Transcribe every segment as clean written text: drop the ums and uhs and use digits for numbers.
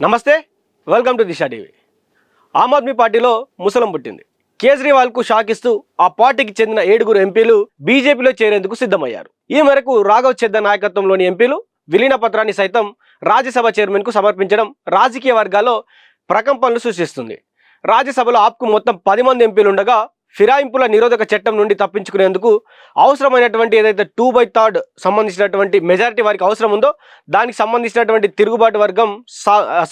నమస్తే, welcome to Disha TV. Aam Aadmi పార్టీలో ముసలం పుట్టింది. కేజ్రీవాల్కు షాక్ ఇస్తూ ఆ పార్టీకి చెందిన 7 ఎంపీలు బీజేపీలో చేరేందుకు సిద్ధమయ్యారు. ఈ మేరకు రాఘవ్ చెద్దా నాయకత్వంలోని ఎంపీలు విలీన పత్రాన్ని సైతం రాజ్యసభ చైర్మన్కు సమర్పించడం రాజకీయ వర్గాల్లో ప్రకంపనలు సృష్టిస్తుంది. రాజ్యసభలో ఆప్కు మొత్తం 10 మంది ఎంపీలు ఉండగా ఫిరాయింపుల నిరోధక చట్టం నుండి తప్పించుకునేందుకు అవసరమైనటువంటి ఏదైతే 2/3 సంబంధించినటువంటి మెజారిటీ వారికి అవసరం ఉందో దానికి సంబంధించినటువంటి తిరుగుబాటు వర్గం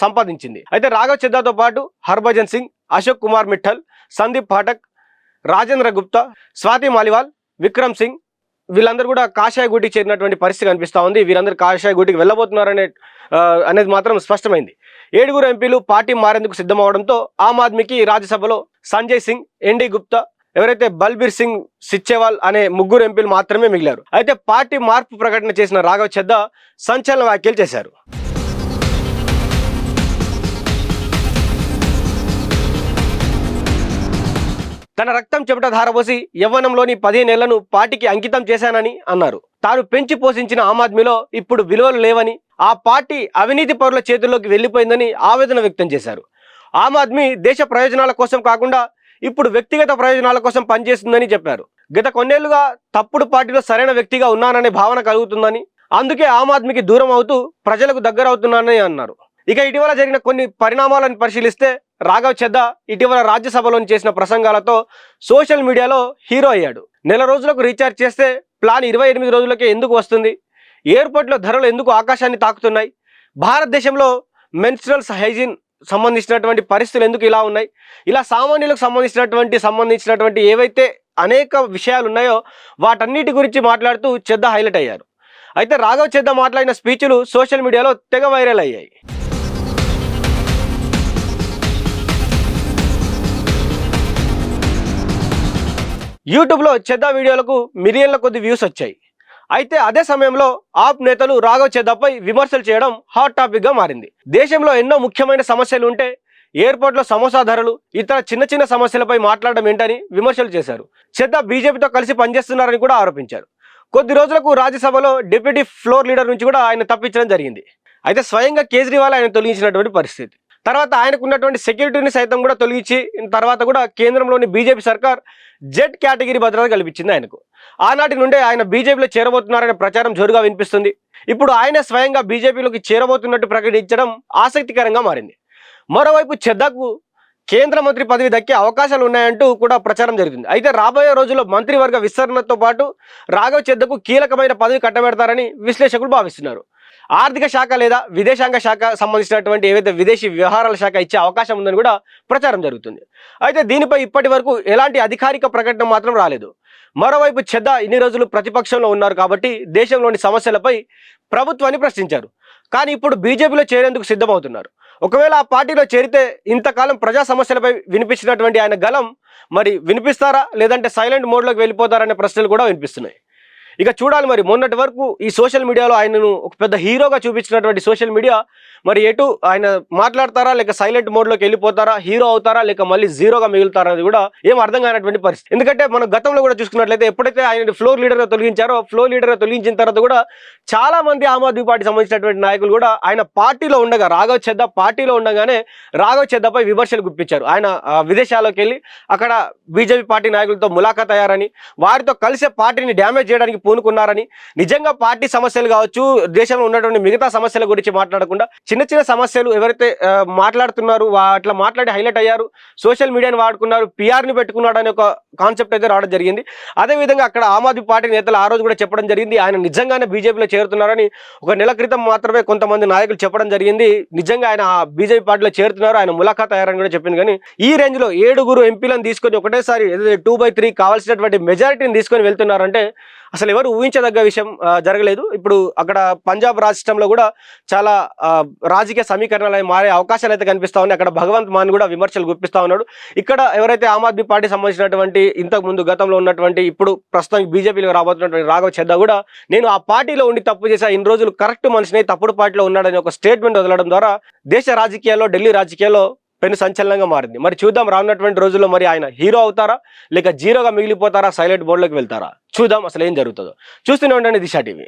సంపాదించింది. అయితే రాఘవ్ చెద్దాతో పాటు హర్భజన్ సింగ్, అశోక్ కుమార్ మిఠల్, సందీప్ పాఠక్, రాజేంద్ర గుప్తా, స్వాతి మాలివాల్, విక్రమ్ సింగ్ వీళ్ళందరూ కూడా కాషాయ గూటికి చేరినటువంటి పరిస్థితి కనిపిస్తూ ఉంది. వీరందరూ కాషాయ గూటికి వెళ్ళబోతున్నారనే అనేది మాత్రం స్పష్టమైంది. 7 ఎంపీలు పార్టీ మారేందుకు సిద్ధమవడంతో ఆమ్ ఆద్మీకి రాజ్యసభలో సంజయ్ సింగ్, ఎన్డీ గుప్తా, ఎవరైతే బల్బీర్ సింగ్ సిచ్చేవాల్ అనే 3 ఎంపీలు మాత్రమే మిగిలారు. అయితే పార్టీ మార్పు ప్రకటన చేసిన రాఘవ్ చెద్దా సంచలన వ్యాఖ్యలు చేశారు. తన రక్తం చెమట ధారపోసి యవ్వనంలోని 15 ఏళ్లను పార్టీకి అంకితం చేశానని అన్నారు. తాను పెంచి పోషించిన ఆమ్ ఆద్మీలో ఇప్పుడు విలువలు లేవని, ఆ పార్టీ అవినీతి పరుల చేతుల్లోకి వెళ్లిపోయిందని ఆవేదన వ్యక్తం చేశారు. ఆమ్ ఆద్మీ దేశ ప్రయోజనాల కోసం కాకుండా ఇప్పుడు వ్యక్తిగత ప్రయోజనాల కోసం పనిచేస్తుందని చెప్పారు. గత కొన్నేళ్లుగా తప్పుడు పార్టీలో సరైన వ్యక్తిగా ఉన్నాననే భావన కలుగుతుందని, అందుకే ఆమ్ ఆద్మీకి దూరం అవుతూ ప్రజలకు దగ్గర అవుతున్నానని అన్నారు. ఇక ఇటీవల జరిగిన కొన్ని పరిణామాలను పరిశీలిస్తే రాఘవ్ చెద్దా ఇటీవల రాజ్యసభలో చేసిన ప్రసంగాలతో సోషల్ మీడియాలో హీరో అయ్యాడు. నెల రోజులకు రీఛార్జ్ చేస్తే ప్లాన్ 28 రోజులకే ఎందుకు వస్తుంది? ఎయిర్పోర్ట్లో ధరలు ఎందుకు ఆకాశాన్ని తాకుతున్నాయి? భారతదేశంలో మెన్స్ట్రల్ హైజీన్ సంబంధించినటువంటి పరిస్థితులు ఎందుకు ఇలా ఉన్నాయి? ఇలా సామాన్యులకు సంబంధించినటువంటి ఏవైతే అనేక విషయాలు ఉన్నాయో వాటన్నిటి గురించి మాట్లాడుతూ చెద్దా హైలైట్ అయ్యారు. అయితే రాఘవ్ చెద్దా మాట్లాడిన స్పీచ్లు సోషల్ మీడియాలో తెగ వైరల్ అయ్యాయి. యూట్యూబ్లో చెద్దా వీడియోలకు మిలియన్ల కొద్ది వ్యూస్ వచ్చాయి. అయితే అదే సమయంలో ఆప్ నేతలు రాఘవ్ చెద్దాపై విమర్శలు చేయడం హాట్ టాపిక్గా మారింది. దేశంలో ఎన్నో ముఖ్యమైన సమస్యలు ఉంటే ఎయిర్పోర్ట్లో సమోసా ధరలు, ఇతర చిన్న సమస్యలపై మాట్లాడడం ఏంటని విమర్శలు చేశారు. చెద్దా బీజేపీతో కలిసి పనిచేస్తున్నారని కూడా ఆరోపించారు. కొద్ది రోజులకు రాజ్యసభలో డిప్యూటీ ఫ్లోర్ లీడర్ నుంచి కూడా ఆయన తప్పించడం జరిగింది. అయితే స్వయంగా కేజ్రీవాల్ ఆయన తొలగించినటువంటి పరిస్థితి. తర్వాత ఆయనకున్నటువంటి సెక్యూరిటీని సైతం కూడా తొలగించి తర్వాత కూడా కేంద్రంలోని బీజేపీ సర్కార్ జెడ్ కేటగిరీ భద్రత కల్పించింది ఆయనకు. ఆనాటి నుండే ఆయన బీజేపీలో చేరబోతున్నారనే ప్రచారం జోరుగా వినిపిస్తుంది. ఇప్పుడు ఆయన స్వయంగా బీజేపీలోకి చేరబోతున్నట్టు ప్రకటించడం ఆసక్తికరంగా మారింది. మరోవైపు చెద్దాకు కేంద్ర మంత్రి పదవి దక్కే అవకాశాలు ఉన్నాయంటూ కూడా ప్రచారం జరుగుతుంది. అయితే రాబోయే రోజుల్లో మంత్రివర్గ విస్తరణతో పాటు రాఘవ్ చెద్దాకు కీలకమైన పదవి కట్టబెడతారని విశ్లేషకులు భావిస్తున్నారు. ఆర్థిక శాఖ లేదా విదేశాంగ శాఖ సంబంధించినటువంటి ఏవైతే విదేశీ వ్యవహారాల శాఖ ఇచ్చే అవకాశం ఉందని కూడా ప్రచారం జరుగుతుంది. అయితే దీనిపై ఇప్పటి వరకు ఎలాంటి అధికారిక ప్రకటన మాత్రం రాలేదు. మరోవైపు చెద్దా ఇన్ని రోజులు ప్రతిపక్షంలో ఉన్నారు కాబట్టి దేశంలోని సమస్యలపై ప్రభుత్వాన్ని ప్రశ్నించారు. కానీ ఇప్పుడు బీజేపీలో చేరేందుకు సిద్ధమవుతున్నారు. ఒకవేళ ఆ పార్టీలో చేరితే ఇంతకాలం ప్రజా సమస్యలపై వినిపించినటువంటి ఆయన గలం మరి వినిపిస్తారా, లేదంటే సైలెంట్ మోడ్లోకి వెళ్ళిపోతారనే ప్రశ్నలు కూడా వినిపిస్తున్నాయి. ఇక చూడాలి మరి. మొన్నటి వరకు ఈ సోషల్ మీడియాలో ఆయనను ఒక పెద్ద హీరోగా చూపించినటువంటి సోషల్ మీడియా మరి ఎటు ఆయన మాట్లాడతారా, లేక సైలెంట్ మోడ్లోకి వెళ్ళిపోతారా, హీరో అవుతారా, లేక మళ్ళీ జీరోగా మిగులుతారా అనేది కూడా ఏం అర్థం కానటువంటి పరిస్థితి. ఎందుకంటే మనం గతంలో కూడా చూసుకున్నట్లయితే ఎప్పుడైతే ఆయన ఫ్లోర్ లీడర్గా తొలగించారో, ఫ్లోర్ లీడర్గా తొలగించిన తర్వాత కూడా చాలా మంది ఆమ్ ఆద్మీ పార్టీ సంబంధించినటువంటి నాయకులు కూడా ఆయన పార్టీలో ఉండగా, రాఘవ్ చెద్దా పార్టీలో ఉండగానే రాఘవ్ చెద్దాపై విమర్శలు గుప్పించారు. ఆయన విదేశాల్లోకి వెళ్ళి అక్కడ బీజేపీ పార్టీ నాయకులతో ములాఖాత్ అయ్యారని, వారితో కలిసే పార్టీని డ్యామేజ్ చేయడానికి పూనుకున్నారని, నిజంగా పార్టీ సమస్యలు కావచ్చు, దేశంలో ఉన్నటువంటి మిగతా సమస్యల గురించి మాట్లాడకుండా చిన్న సమస్యలు ఎవరైతే మాట్లాడుతున్నారు అట్లా మాట్లాడి హైలైట్ అయ్యారు. సోషల్ మీడియాని వాడుకున్నారు, పిఆర్ని పెట్టుకున్నాడు అనే ఒక కాన్సెప్ట్ అయితే రావడం జరిగింది. అదేవిధంగా అక్కడ ఆమ్ ఆద్మీ పార్టీ నేతలు ఆ రోజు కూడా చెప్పడం జరిగింది ఆయన నిజంగానే బీజేపీలో చేరుతున్నారని. ఒక నెల క్రితం మాత్రమే కొంతమంది నాయకులు చెప్పడం జరిగింది నిజంగా ఆయన బీజేపీ పార్టీలో చేరుతున్నారు, ఆయన ములాఖాత్ అయ్యారని కూడా చెప్పింది. కానీ ఈ రేంజ్లో 7 ఎంపీలను తీసుకొని ఒకటేసారి 2/3 కావాల్సినటువంటి మెజారిటీని తీసుకొని వెళ్తున్నారంటే అసలు ఎవరు ఊహించదగ్గ విషయం జరగలేదు. ఇప్పుడు అక్కడ పంజాబ్ రాష్ట్రంలో కూడా చాలా రాజకీయ సమీకరణలు మారే అవకాశాలు అయితే కనిపిస్తూ ఉన్నాయి. అక్కడ భగవంత్ మాన్ కూడా విమర్శలు గుప్పిస్తూ ఉన్నాడు. ఇక్కడ ఎవరైతే ఆమ్ ఆద్మీ పార్టీ సంబంధించినటువంటి ఇంతకు ముందు గతంలో ఉన్నటువంటి ఇప్పుడు ప్రస్తుతం బీజేపీలో రాబోతున్నటువంటి రాఘవ్ చెద్దా కూడా నేను ఆ పార్టీలో ఉండి తప్పు చేశా, ఇన్ని రోజులు కరెక్ట్ మనిషిని తప్పుడు పార్టీలో ఉన్నాడని ఒక స్టేట్మెంట్ వదలడం ద్వారా దేశ రాజకీయాల్లో, ఢిల్లీ రాజకీయాల్లో పెను సంచలనంగా మారింది. మరి చూద్దాం రానున్నటువంటి రోజుల్లో మరి ఆయన హీరో అవుతారా, లేక జీరోగా మిగిలిపోతారా, సైలెంట్ బోర్డులోకి వెళ్తారా? చూద్దాం అసలు ఏం జరుగుతుందో. చూస్తూనే ఉండండి దిశా టీవీ.